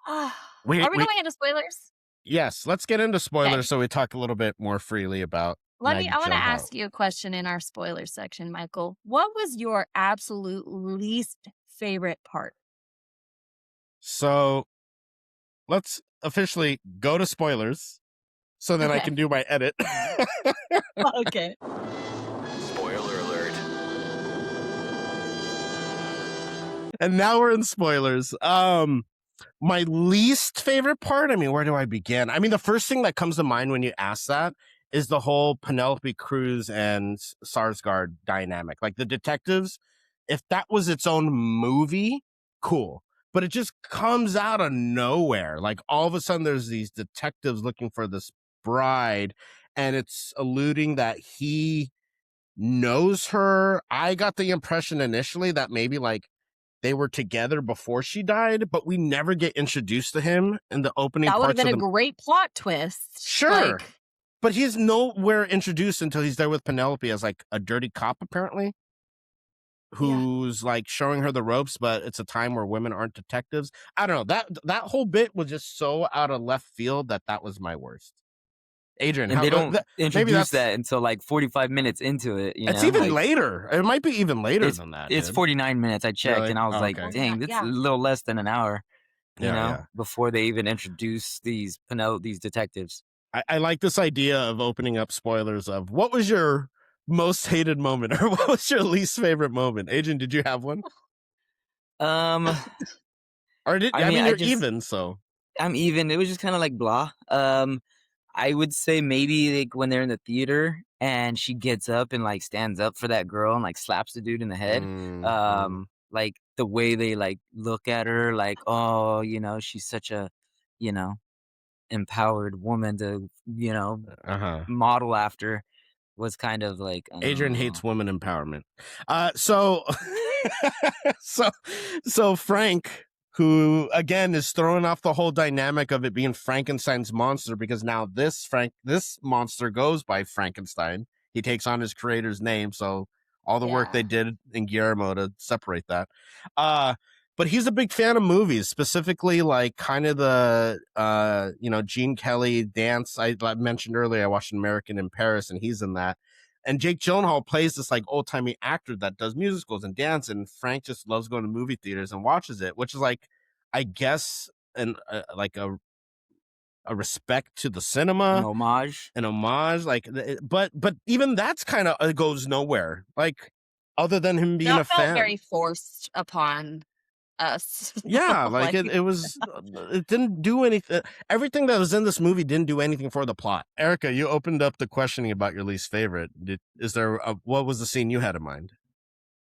are we going into spoilers? Yes, let's get into spoilers so we talk a little bit more freely about I want to ask you a question in our spoiler section, Michael. What was your absolute least favorite part? So let's officially go to spoilers so then I can do my edit. Okay. Spoiler alert. And now we're in spoilers. My least favorite part, I mean, where do I begin? I mean, the first thing that comes to mind when you ask that is the whole Penelope Cruz and Sarsgaard dynamic. Like the detectives, if that was its own movie, cool. But it just comes out of nowhere. Like all of a sudden there's these detectives looking for this bride and it's alluding that he knows her. I got the impression initially that maybe like they were together before she died, but we never get introduced to him in the opening parts. That would have been a great plot twist. Sure. But he's nowhere introduced until he's there with Penelope as like a dirty cop, apparently, who's like showing her the ropes, but it's a time where women aren't detectives. I don't know. That whole bit was just so out of left field that was my worst. Adrian, and they don't introduce that until like 45 minutes into it. It's even later. It might be even later than that. It's 49 minutes. I checked and I was dang, it's a little less than an hour. You know, before they even introduce these detectives. I like this idea of opening up spoilers of what was your most hated moment or what was your least favorite moment? Adrian, did you have one? Um, Or did I I mean, mean I you're just even, so I'm even. It was just kind of like blah. I would say maybe like when they're in the theater and she gets up and like stands up for that girl and like slaps the dude in the head. mm. Like the way they like look at her, like, oh, she's such a, you know, empowered woman to, Uh-huh. model after was kind of like, Adrian hates women empowerment. So so so Frank, who again is throwing off the whole dynamic of it being Frankenstein's monster, because now this monster goes by Frankenstein. He takes on his creator's name, so all the work they did in Guillermo to separate that. But he's a big fan of movies, specifically like kind of the Gene Kelly dance I mentioned earlier. I watched American in Paris, and he's in that. And Jake Gyllenhaal plays this like old timey actor that does musicals and dance, and Frank just loves going to movie theaters and watches it, which is like, I guess, like a respect to the an cinema, homage. an homage. Like, but even that's kind of goes nowhere. Like, other than him being That a felt fan. very forced upon us. Yeah, like it was, it didn't do anything. Everything that was in this movie didn't do anything for the plot. Erica, you opened up the questioning about your least favorite. What was the scene you had in mind?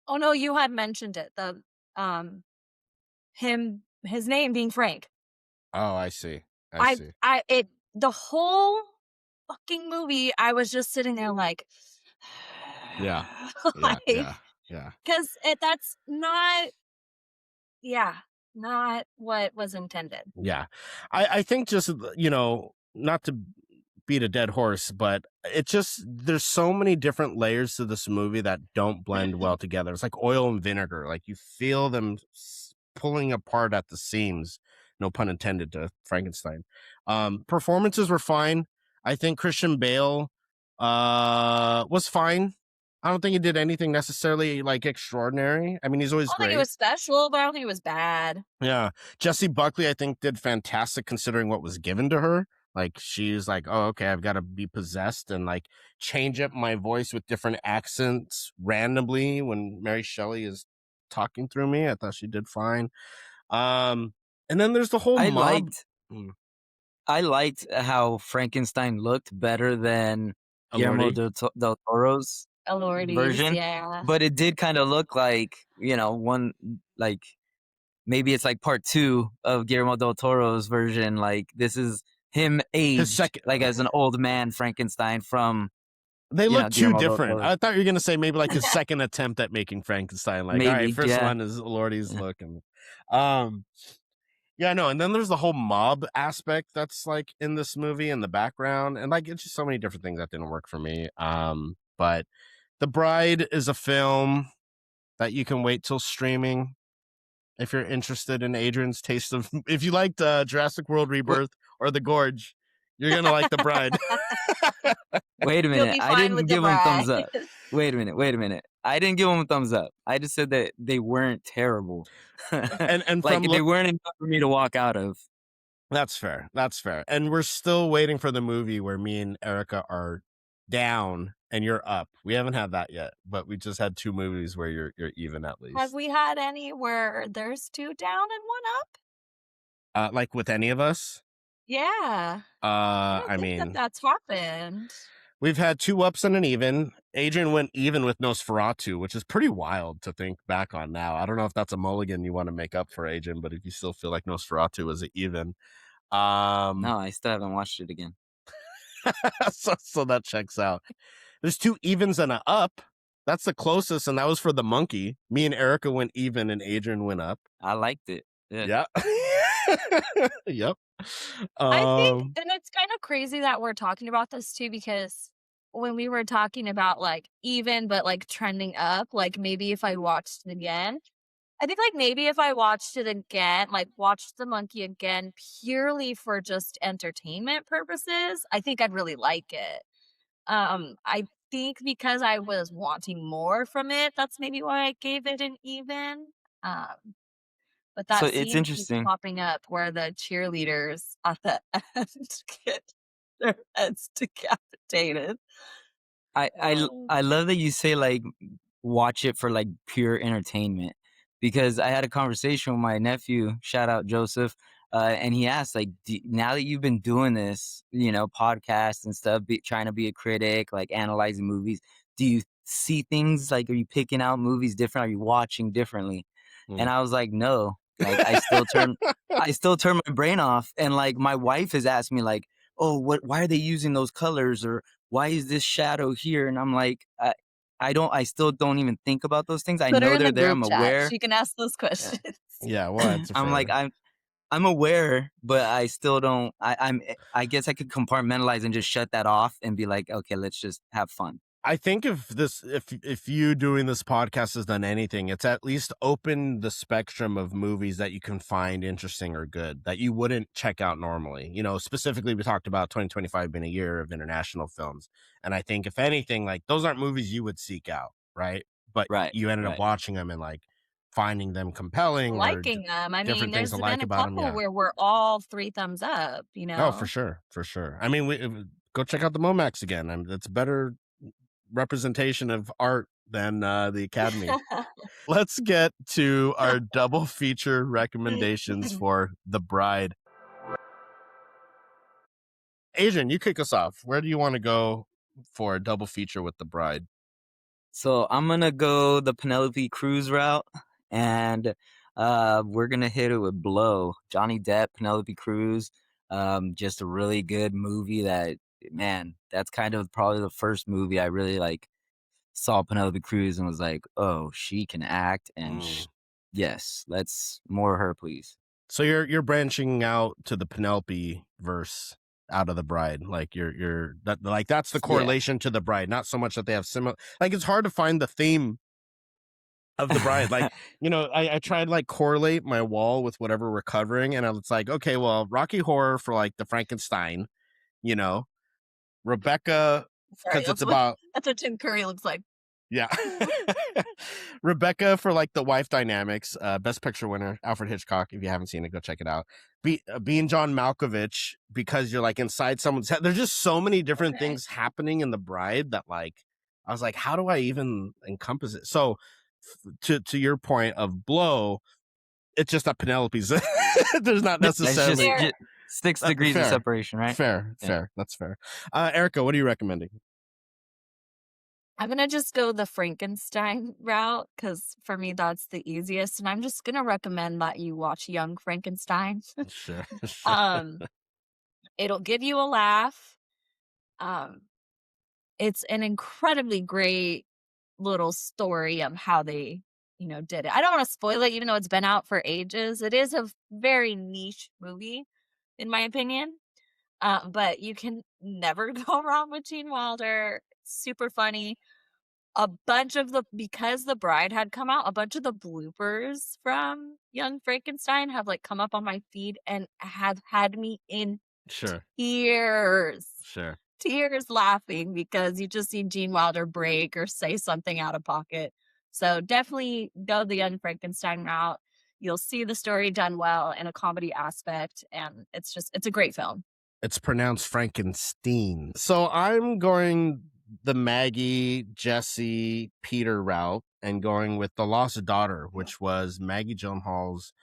Oh no, you had mentioned it. His name being Frank. Oh, I see. I see. The whole fucking movie, I was just sitting there like, Yeah. like, Yeah. because that's not what was intended. Yeah. I think just, not to beat a dead horse, but there's so many different layers to this movie that don't blend well together. It's like oil and vinegar. Like you feel them pulling apart at the seams. No pun intended to Frankenstein. Performances were fine. I think Christian Bale was fine. I don't think he did anything necessarily like extraordinary. I mean, he's always I don't great. think it was special, but I don't think it was bad. Yeah. Jessie Buckley, I think, did fantastic considering what was given to her. Like, she's like, oh, okay, I've got to be possessed and like change up my voice with different accents randomly when Mary Shelley is talking through me. I thought she did fine. And then there's the whole mob. I liked how Frankenstein looked better than Guillermo Elordi. del Toro's Elordi's, version, yeah. but it did kind of look like, one, like maybe it's like part 2 of Guillermo del Toro's version. Like this is him aged like as an old man Frankenstein from. They look too Guillermo del different. Toro. I thought you were gonna say maybe like his second attempt at making Frankenstein. Like, Maybe, all right, first yeah. one is Elordi's look, and yeah, no, and then there's the whole mob aspect that's like in this movie in the background, and like it's just so many different things that didn't work for me. But The Bride is a film that you can wait till streaming if you're interested in Adrian's taste of. If you liked Jurassic World Rebirth or The Gorge, you're gonna like The Bride. Wait a minute, I didn't give them thumbs up. Wait a minute. I didn't give them a thumbs up. I just said that they weren't terrible. and like they weren't enough for me to walk out of. That's fair. And we're still waiting for the movie where me and Erica are down and you're up. We haven't had that yet, but we just had 2 movies where you're even at least. Have we had any where there's 2 down and 1 up? Like with any of us? Yeah. I mean, that's happened. We've had 2 ups and an even. Adrian went even with Nosferatu, which is pretty wild to think back on now. I don't know if that's a mulligan you want to make up for, Adrian, but if you still feel like Nosferatu was an even. No, I still haven't watched it again. so that checks out. There's 2 evens and an up. That's the closest, and that was for the monkey. Me and Erica went even, and Adrian went up. I liked it. Yeah. Yep. I think, and it's kind of crazy that we're talking about this too, because when we were talking about like even but like trending up, like maybe if I watched it again, I think like maybe if I watched it again, like watched the monkey again purely for just entertainment purposes, I think I'd really like it. I think because I was wanting more from it, that's maybe why I gave it an even. But that So scene it's keeps interesting. popping up where the cheerleaders at the end get their heads decapitated. I love that you say like watch it for like pure entertainment, because I had a conversation with my nephew, shout out Joseph, and he asked, like, now that you've been doing this, podcasts and stuff, trying to be a critic, like analyzing movies, do you see things like, are you picking out movies different? Are you watching differently? And I was like, no, like I still turn my brain off. And like my wife has asked me like, oh, why are they using those colors? Or why is this shadow here? And I'm like, I still don't even think about those things. I Put her know in they're the there. group I'm chat. aware. She can ask those Yeah. questions. Yeah, well, that's I'm like, I'm aware, but I still don't. I guess I could compartmentalize and just shut that off and be like, okay, let's just have fun. I think if you doing this podcast has done anything, it's at least opened the spectrum of movies that you can find interesting or good that you wouldn't check out normally. Specifically, we talked about 2025 being a year of international films. And I think if anything, like those aren't movies you would seek out, right? But Right, you ended up right. watching them and like finding them compelling or Liking them. I different mean, things there's to like been a about them. couple Yeah. where we're all 3 thumbs up, Oh, for sure. For sure. I mean, go check out the Momax again. I mean, it's better representation of art than the Academy. Let's get to our double feature recommendations for The Bride. Adrian, you kick us off. Where do you want to go for a double feature with The Bride? So I'm gonna go the Penelope Cruz route, and we're gonna hit it with Blow. Johnny Depp, Penelope Cruz. Just a really good movie that, man, that's kind of probably the first movie I really like saw Penelope Cruz and was like, oh, she can act, and yes, let's more of her, please. So you're branching out to the Penelope verse out of The Bride. Like that's the correlation to The Bride, not so much that they have similar. Like it's hard to find the theme of The Bride. Like, I tried like correlate my wall with whatever we're covering, and it's like, okay, well, Rocky Horror for like the Frankenstein, Rebecca, because it's about that's what Tim Curry looks like. yeah. Rebecca for like the wife dynamics, best picture winner, Alfred Hitchcock. If you haven't seen it, go check it out. Being John Malkovich, because you're like inside someone's head. There's just so many different things happening in The Bride that like, I was like, how do I even encompass it? So to your point of Blow, it's just that Penelope's there's not necessarily It's just 6 degrees of separation, right? Fair. That's fair. Erica, what are you recommending? I'm going to just go the Frankenstein route because for me, that's the easiest. And I'm just going to recommend that you watch Young Frankenstein. Sure. It'll give you a laugh. It's an incredibly great little story of how they, did it. I don't want to spoil it, even though it's been out for ages. It is a very niche movie, in my opinion. But you can never go wrong with Gene Wilder. Super funny. Because The Bride had come out, a bunch of the bloopers from Young Frankenstein have like come up on my feed and have had me in tears. Sure. Tears laughing because you just see Gene Wilder break or say something out of pocket. So definitely go the Young Frankenstein route. You'll see the story done well in a comedy aspect, and it's a great film. It's pronounced Frankenstein. So I'm going the Maggie, Jessie, Peter route and going with The Lost Daughter, which was Maggie Gyllenhaal's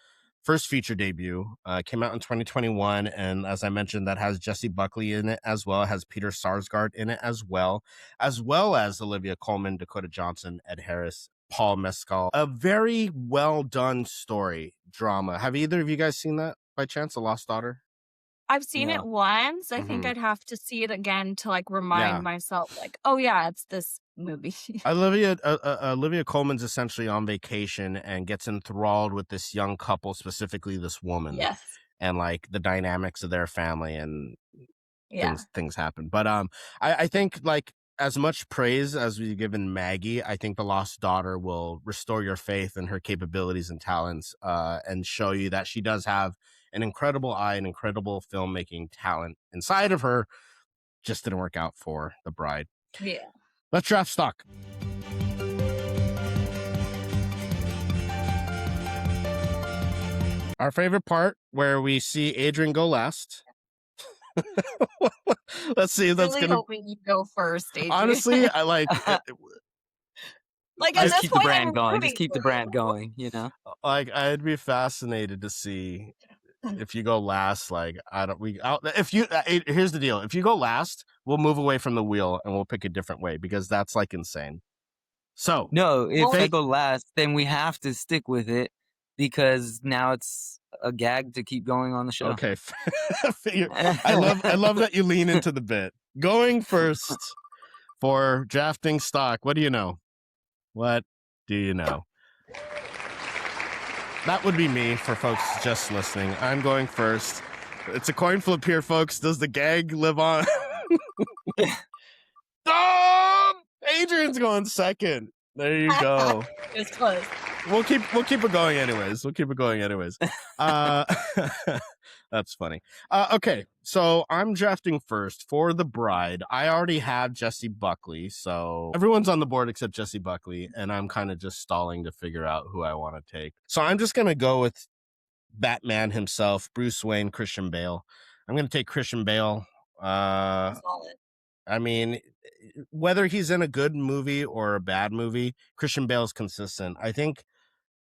first feature debut. Came out in 2021, and as I mentioned, that has Jessie Buckley in it as well. It has Peter Sarsgaard in it as well as Olivia Colman, Dakota Johnson, Ed Harris, Paul Mescal. A very well done story drama. Have either of you guys seen that by chance, The Lost Daughter? I've seen it once. I think I'd have to see it again to like remind myself, like, oh yeah, it's this movie. Olivia Colman's essentially on vacation and gets enthralled with this young couple, specifically this woman. Yes. And like the dynamics of their family and things happen. But I think like as much praise as we've given Maggie, I think The Lost Daughter will restore your faith in her capabilities and talents, and show you that she does have an incredible eye, an incredible filmmaking talent inside of her. Just didn't work out for The Bride. Yeah. Let's draft stock. Our favorite part where we see Adrian go last. Let's see. That's really hoping you go first, Adrian. Honestly, I like Like, at Just this keep the point, I'm brand going. rooting Just keep the for brand you. going, you know? Like, I'd be fascinated to see if you go last. Like, here's the deal. If you go last, we'll move away from the wheel and we'll pick a different way because that's like insane. So No, if Well, I go last, then we have to stick with it because now it's a gag to keep going on the show. okay, I love that you lean into the bit. Going first for drafting stock. What do you know? What do you know? That would be me for folks just listening. I'm going first. It's a coin flip here, folks. Does the gag live on? Adrian's going second. There you go. It's close. We'll keep it going anyways. That's funny. Okay, so I'm drafting first for the bride. I already have Jessie Buckley, so everyone's on the board except Jessie Buckley, and I'm kind of just stalling to figure out who I want to take. So I'm just gonna go with Batman himself, Bruce Wayne, Christian Bale. I'm gonna take Christian Bale. Solid. I mean, whether he's in a good movie or a bad movie, Christian Bale's consistent. I think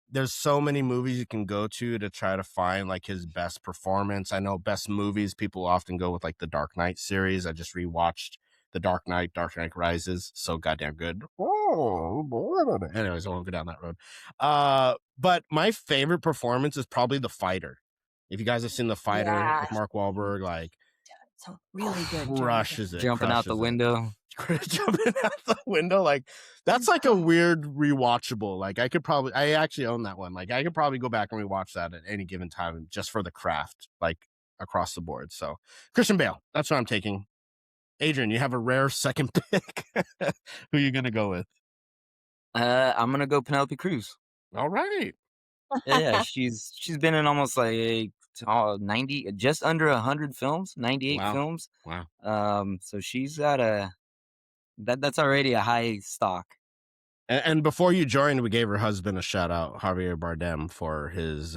there's so many movies you can go to try to find like his best performance. I know best movies, people often go with like the Dark Knight series. I just rewatched The Dark Knight Rises. So goddamn good. Oh boy. Anyways, I won't go down that road. But my favorite performance is probably The Fighter. If you guys have seen The Fighter with Mark Wahlberg, like It's a really good crushes it. Jumping out the window. Jumping out the window, like that's like a weird rewatchable. Like I actually own that one. Like I could probably go back and rewatch that at any given time just for the craft, like across the board. So Christian Bale, that's what I'm taking. Adrian, you have a rare second pick. Who are you gonna go with? I'm gonna go Penelope Cruz. All right. Yeah, she's been in almost like 90, just under 100 films, 98 Wow. films. Wow. So she's got that's already a high stock. And before you joined, we gave her husband a shout out, Javier Bardem, for his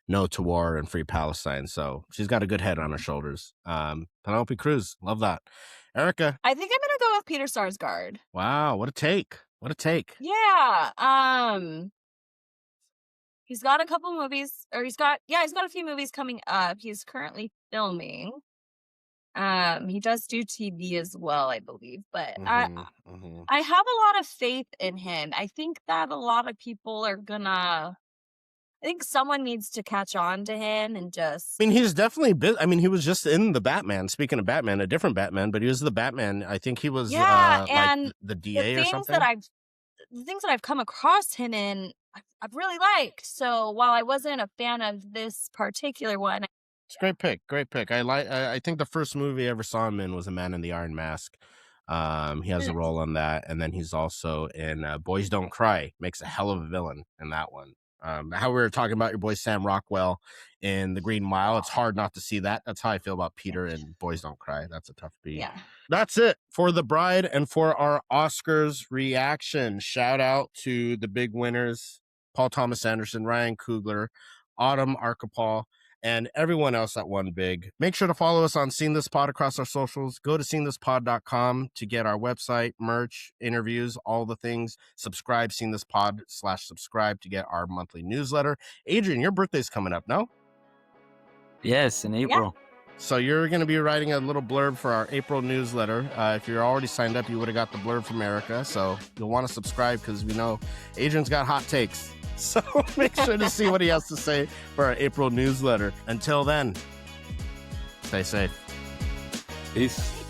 No to War and Free Palestine. So she's got a good head on her shoulders. Penelope Cruz, love that. Erica. I think I'm gonna go with Peter Sarsgaard. Wow, what a take. Yeah. He's got a couple movies, or he's got a few movies coming up. He's currently filming. He does do TV as well, I believe, but I have a lot of faith in him. I think that a lot of people are gonna. I think someone needs to catch on to him and just. I mean, he's definitely been. I mean, he was just in the Batman. Speaking of Batman, a different Batman, but he was the Batman. I think he was and like the DA or something. The things that I've come across him in, I've really liked. So while I wasn't a fan of this particular one, it's a great pick. I think the first movie I ever saw him in was A Man in the Iron Mask. He has a role on that, and then he's also in Boys Don't Cry. Makes a hell of a villain in that one. How we were talking about your boy Sam Rockwell in The Green Mile. It's hard not to see that. That's how I feel about Peter in Boys Don't Cry. That's a tough beat. Yeah. That's it for the bride and for our Oscars reaction. Shout out to the big winners, Paul Thomas Anderson, Ryan Coogler, Autumn Archipel, and everyone else that won big. Make sure to follow us on Seen This Pod across our socials. Go to seenthispod.com to get our website, merch, interviews, all the things. Subscribe, seenthispod/subscribe to get our monthly newsletter. Adrian, your birthday's coming up, no? Yes, in April. Yeah. So you're going to be writing a little blurb for our April newsletter. If you're already signed up, you would have got the blurb from Erica. So you'll want to subscribe because we know Adrian's got hot takes. So make sure to see what he has to say for our April newsletter. Until then, stay safe. Peace.